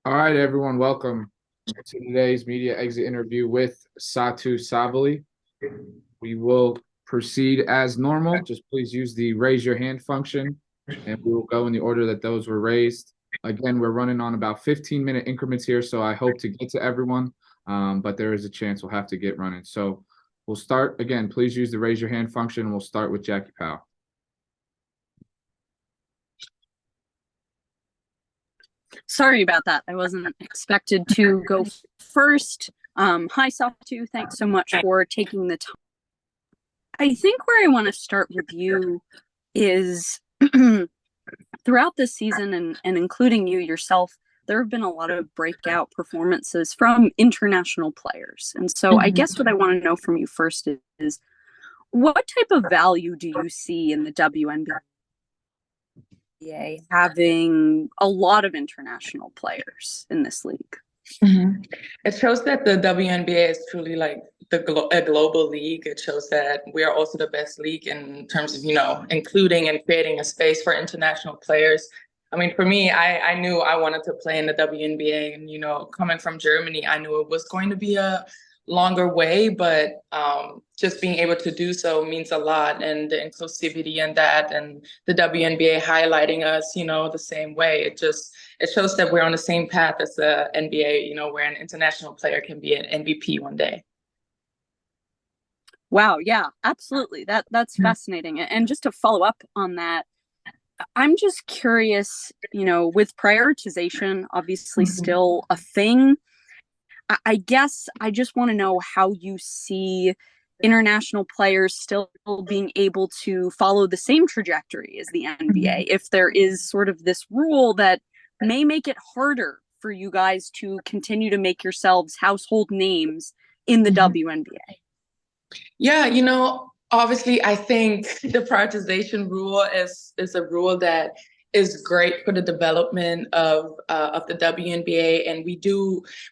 All right, everyone, welcome to today's media exit interview with Satou Sabally. We will proceed as normal. Just please use the raise your hand function, and we will go in the order that those were raised. Again, we're running on about 15-minute increments here, so I hope to get to everyone, but there is a chance we'll have to get running. So we'll start. Again, please use the raise your hand function, and we'll start with Jackie Powell. Sorry about that. I wasn't expected to go first. Hi, Satou. Thanks so much for taking the time. I think where I want to start with you is throughout this season and including you yourself, there have been a lot of breakout performances from international players. And so I guess what I want to know from you first is what type of value do you see in the WNBA having a lot of international players in this league? Mm-hmm. It shows that the WNBA is truly like a global league. It shows that we are also the best league in terms of, including and creating a space for international players. I mean, for me, I knew I wanted to play in the WNBA, and, coming from Germany, I knew it was going to be a longer way, but just being able to do so means a lot, and the inclusivity in that, and the WNBA highlighting us, the same way. It shows that we're on the same path as the NBA, where an international player can be an MVP one day. Wow, yeah, absolutely. That's fascinating. And just to follow up on that, I'm just curious, with prioritization obviously still a thing, I guess I just want to know how you see international players still being able to follow the same trajectory as the NBA, if there is sort of this rule that may make it harder for you guys to continue to make yourselves household names in the WNBA. Yeah, obviously I think the prioritization rule is a rule that is great for the development of the WNBA, and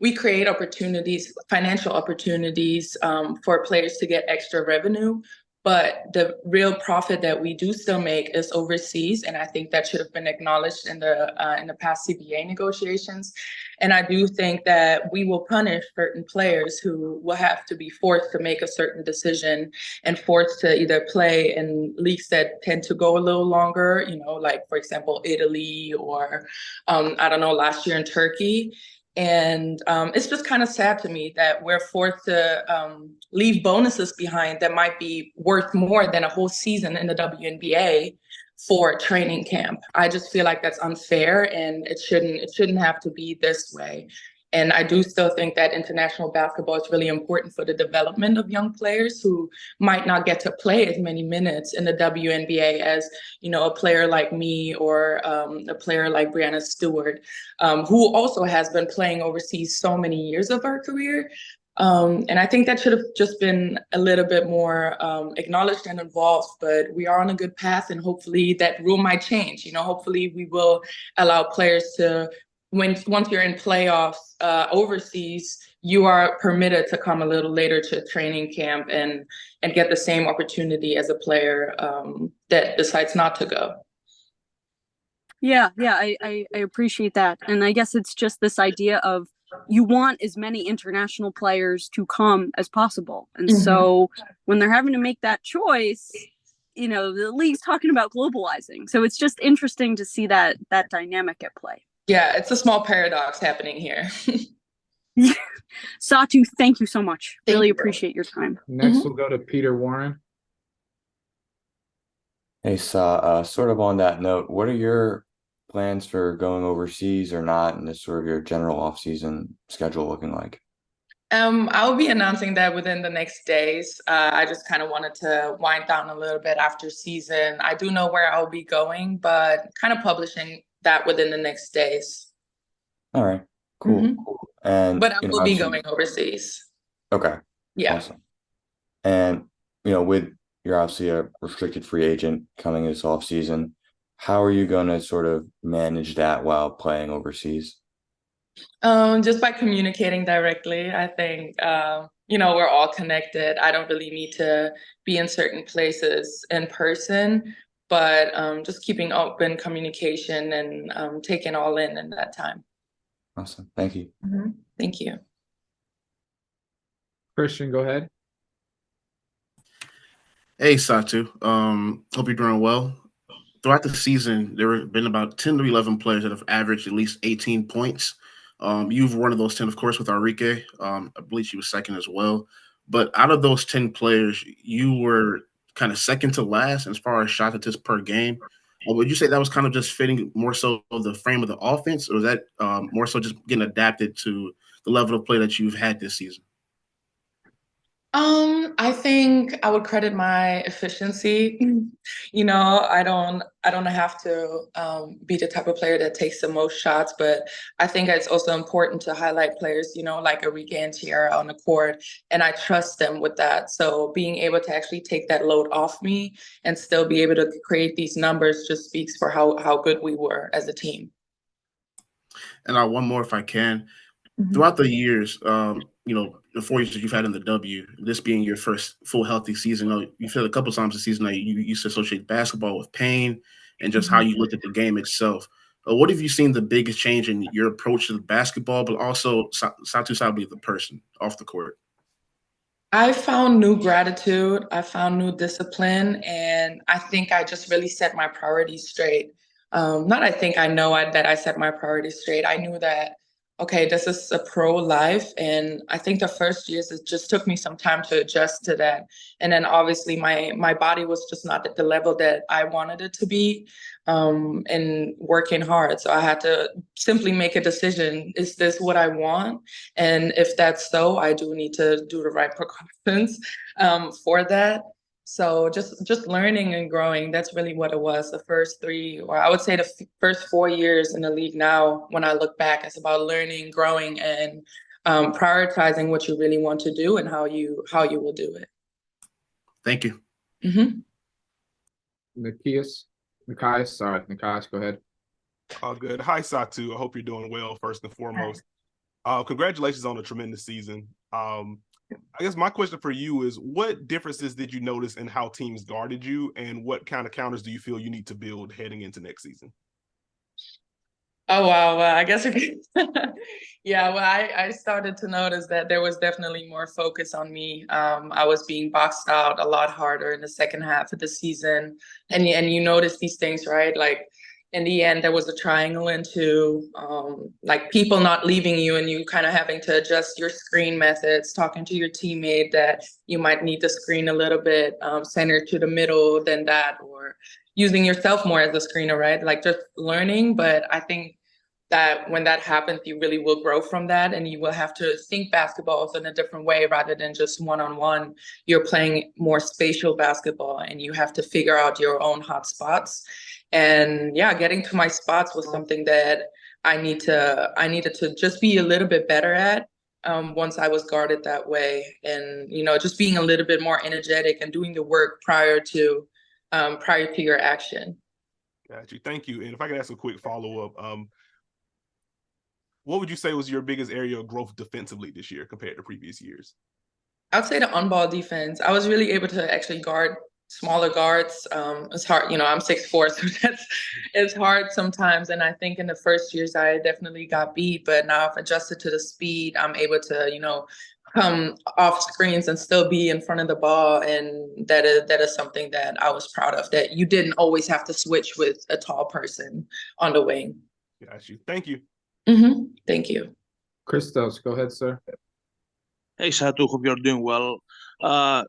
we create opportunities, financial opportunities, for players to get extra revenue. But the real profit that we do still make is overseas, and I think that should have been acknowledged in the past CBA negotiations. And I do think that we will punish certain players who will have to be forced to make a certain decision and forced to either play in leagues that tend to go a little longer, like, for example, Italy, or I don't know, last year in Turkey. And it's just kind of sad to me that we're forced to leave bonuses behind that might be worth more than a whole season in the WNBA for training camp. I just feel like that's unfair, and it shouldn't have to be this way. And I do still think that international basketball is really important for the development of young players who might not get to play as many minutes in the WNBA as, a player like me, or a player like Brianna Stewart, who also has been playing overseas so many years of her career. And I think that should have just been a little bit more acknowledged and involved, but we are on a good path, and hopefully that rule might change. Hopefully we will allow players to, once you're in playoffs overseas, you are permitted to come a little later to training camp and get the same opportunity as a player that decides not to go. Yeah, I appreciate that. And I guess it's just this idea of you want as many international players to come as possible. And so when they're having to make that choice, the league's talking about globalizing. So it's just interesting to see that dynamic at play. Yeah, it's a small paradox happening here. Satou, thank you so much. Really appreciate your time. Next, we'll go to Peter Warren. Hey, sort of on that note, what are your plans for going overseas or not, and this sort of your general off-season schedule looking like? I'll be announcing that within the next days. I just kind of wanted to wind down a little bit after season. I do know where I'll be going, but kind of publishing that within the next days. All right, cool. And but I will be going overseas. Okay. Yeah. Awesome. And with you're obviously a restricted free agent coming this off season, how are you going to sort of manage that while playing overseas? Just by communicating directly. I think we're all connected. I don't really need to be in certain places in person, but just keeping open communication and taking all in that time. Awesome. Thank you. Thank you. Christian, go ahead. Hey, Satu. Hope you're doing well. Throughout the season, there have been about 10 to 11 players that have averaged at least 18 points. You've one of those 10, of course, with Enrique. I believe she was second as well. But out of those 10 players, you were kind of second to last as far as shot attempts per game. Would you say that was kind of just fitting more so of the frame of the offense, or was that more so just getting adapted to the level of play that you've had this season? I think I would credit my efficiency. I don't have to be the type of player that takes the most shots, but I think it's also important to highlight players, like Arika and Tiara on the court, and I trust them with that. So being able to actually take that load off me and still be able to create these numbers just speaks for how good we were as a team. And one more, if I can. Throughout the years, the 4 years that you've had in the W, this being your first full healthy season, you said a couple times this season that you used to associate basketball with pain and just how you looked at the game itself. What have you seen the biggest change in your approach to the basketball, but also Satou Sabally, the person off the court? I found new gratitude. I found new discipline. And I think I just really set my priorities straight. Not I think I know that I set my priorities straight. I knew that, okay, this is a pro life. And I think the first years, it just took me some time to adjust to that. And then obviously my body was just not at the level that I wanted it to be, and working hard. So I had to simply make a decision. Is this what I want? And if that's so, I do need to do the right precautions for that. So just learning and growing, that's really what it was. The first 3, or I would say the first 4 years in the league now, when I look back, it's about learning, growing, and prioritizing what you really want to do and how you will do it. Thank you. Nikias, go ahead. All good. Hi, Satu. I hope you're doing well, first and foremost. Congratulations on a tremendous season. I guess my question for you is, what differences did you notice in how teams guarded you, and what kind of counters do you feel you need to build heading into next season? Oh, wow. Well, I guess yeah, well, I started to notice that there was definitely more focus on me. I was being boxed out a lot harder in the second half of the season. And you notice these things, right? Like in the end, there was a triangle into like people not leaving you and you kind of having to adjust your screen methods, talking to your teammate that you might need to screen a little bit centered to the middle than that, or using yourself more as a screener, right? Like just learning. But I think that when that happens, you really will grow from that, and you will have to think basketball in a different way rather than just one-on-one. You're playing more spatial basketball, and you have to figure out your own hot spots. And yeah, getting to my spots was something that I needed to just be a little bit better at once I was guarded that way. And, just being a little bit more energetic and doing the work prior to your action. Got you. Thank you. And if I could ask a quick follow-up, what would you say was your biggest area of growth defensively this year compared to previous years? I'd say the on-ball defense. I was really able to actually guard smaller guards. It's hard, I'm 6'4", so it's hard sometimes. And I think in the first years I definitely got beat, but now I've adjusted to the speed. I'm able to, come off screens and still be in front of the ball. And that is something that I was proud of, that you didn't always have to switch with a tall person on the wing. Got you. Thank you. Thank you. Christos, go ahead, sir. Hey, Satou, hope you're doing well.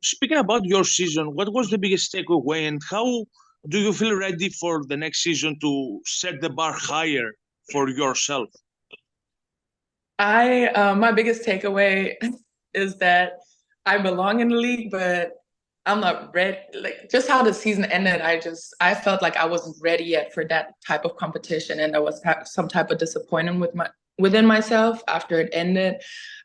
Speaking about your season, what was the biggest takeaway, and how do you feel ready for the next season to set the bar higher for yourself? My biggest takeaway is that I belong in the league, but I'm not ready. Like just how the season ended, I felt like I wasn't ready yet for that type of competition, and there was some type of disappointment within myself after it ended.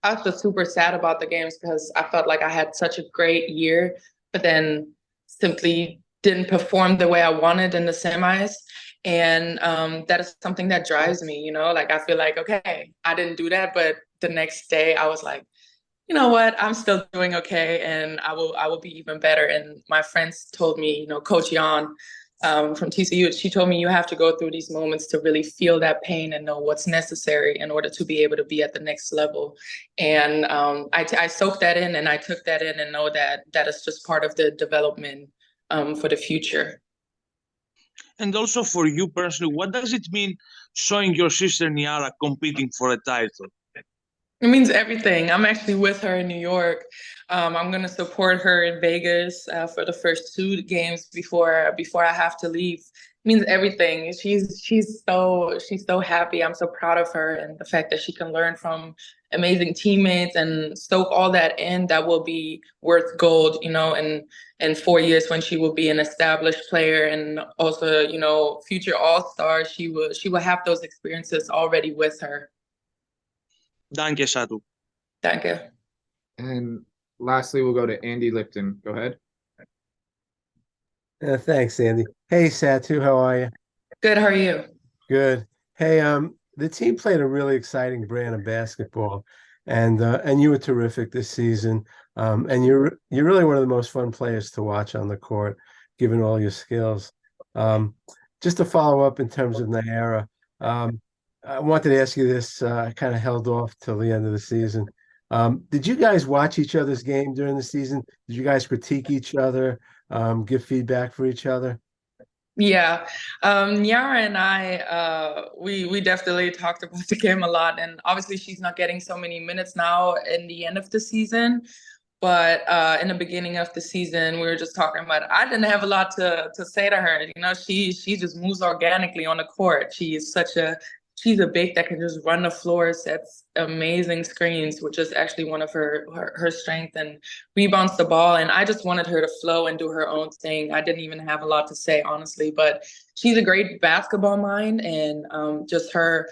I was just super sad about the games because I felt like I had such a great year, but then simply didn't perform the way I wanted in the semis. And that is something that drives me, like I feel like, okay, I didn't do that, but the next day I was like, you know what, I'm still doing okay, and I will be even better. And my friends told me, Coach Jan from TCU. She told me you have to go through these moments to really feel that pain and know what's necessary in order to be able to be at the next level. And I soaked that in and I took that in and know that that is just part of the development for the future. And also for you personally, what does it mean showing your sister Niara competing for a title? It means everything. I'm actually with her in New York. I'm going to support her in Vegas for the first 2 games before I have to leave. It means everything. She's so happy. I'm so proud of her, and the fact that she can learn from amazing teammates and soak all that in, that will be worth gold, you know, in 4 years when she will be an established player and also, you know, future all-star. She will have those experiences already with her. Danke, Satou. Danke. And lastly, we'll go to Andy Lipton. Go ahead. Thanks, Andy. Hey, Satou, how are you? Good. How are you? Good. Hey, the team played a really exciting brand of basketball, and you were terrific this season. And you're really one of the most fun players to watch on the court, given all your skills. Just to follow up in terms of Niara, I wanted to ask you this. I kind of held off till the end of the season. Did you guys watch each other's game during the season? Did you guys critique each other, give feedback for each other? Yeah, Yara and I, we definitely talked about the game a lot, and obviously she's not getting so many minutes now in the end of the season, but in the beginning of the season, we were just talking about. I didn't have a lot to say to her. You know, she just moves organically on the court. She's a big that can just run the floor, sets amazing screens, which is actually one of her strengths, and rebounds the ball. And I just wanted her to flow and do her own thing. I didn't even have a lot to say, honestly, but she's a great basketball mind, and just her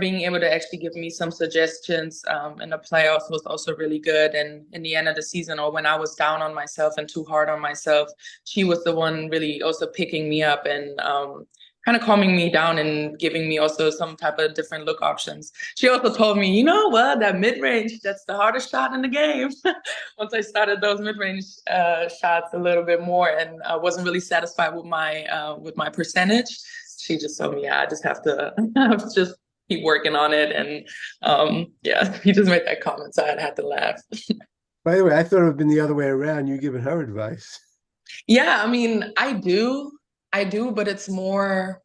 being able to actually give me some suggestions in the playoffs was also really good. And in the end of the season, or when I was down on myself and too hard on myself, she was the one really also picking me up and kind of calming me down and giving me also some type of different look options. She also told me, you know what, that mid-range, that's the hardest shot in the game. Once I started those mid-range shots a little bit more, and I wasn't really satisfied with my percentage, she just told me, yeah, I just have to just keep working on it. And yeah, he just made that comment, so I had to laugh. By the way, I thought it would have been the other way around, you giving her advice. Yeah, I mean, I do, but it's more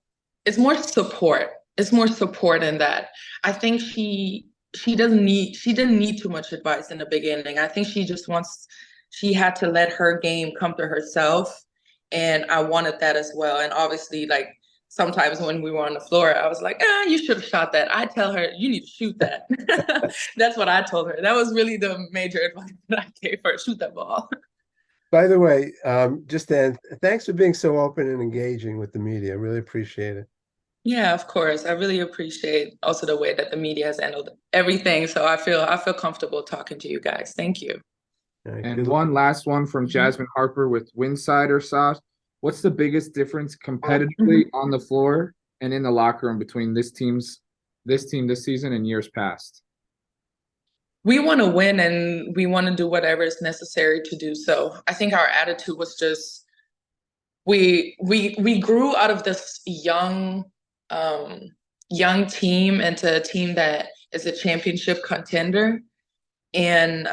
support. It's more support in that. I think she didn't need too much advice in the beginning. I think she had to let her game come to herself. And I wanted that as well. And obviously, like, sometimes when we were on the floor, I was like, you should have shot that. I tell her, you need to shoot that. That's what I told her. That was really the major advice that I gave her, shoot that ball. By the way, thanks for being so open and engaging with the media. I really appreciate it. Yeah, of course. I really appreciate also the way that the media has handled everything. So I feel comfortable talking to you guys. Thank you. Right, and one last one from Jasmine Harper with Winsider Sauce. What's the biggest difference competitively on the floor and in the locker room between this team this season and years past? We want to win, and we want to do whatever is necessary to do so. I think our attitude was just we grew out of this young team into a team that is a championship contender, and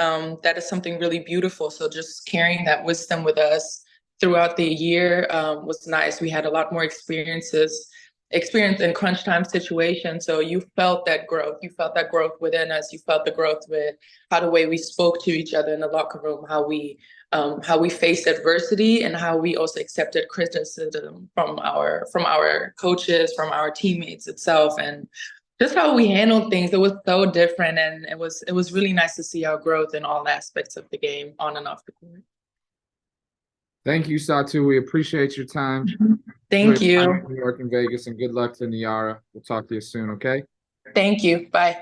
that is something really beautiful. So just carrying that wisdom with us throughout the year was nice. We had a lot more experience in crunch time situations. So you felt that growth. You felt that growth within us. You felt the growth with how the way we spoke to each other in the locker room, how we faced adversity, and how we also accepted criticism from our coaches, from our teammates itself, and just how we handled things. It was so different, and it was really nice to see our growth in all aspects of the game, on and off the court. Thank you, Satou. We appreciate your time. Thank you. New York and Vegas, and good luck to Niara. We'll talk to you soon, okay? Thank you. Bye.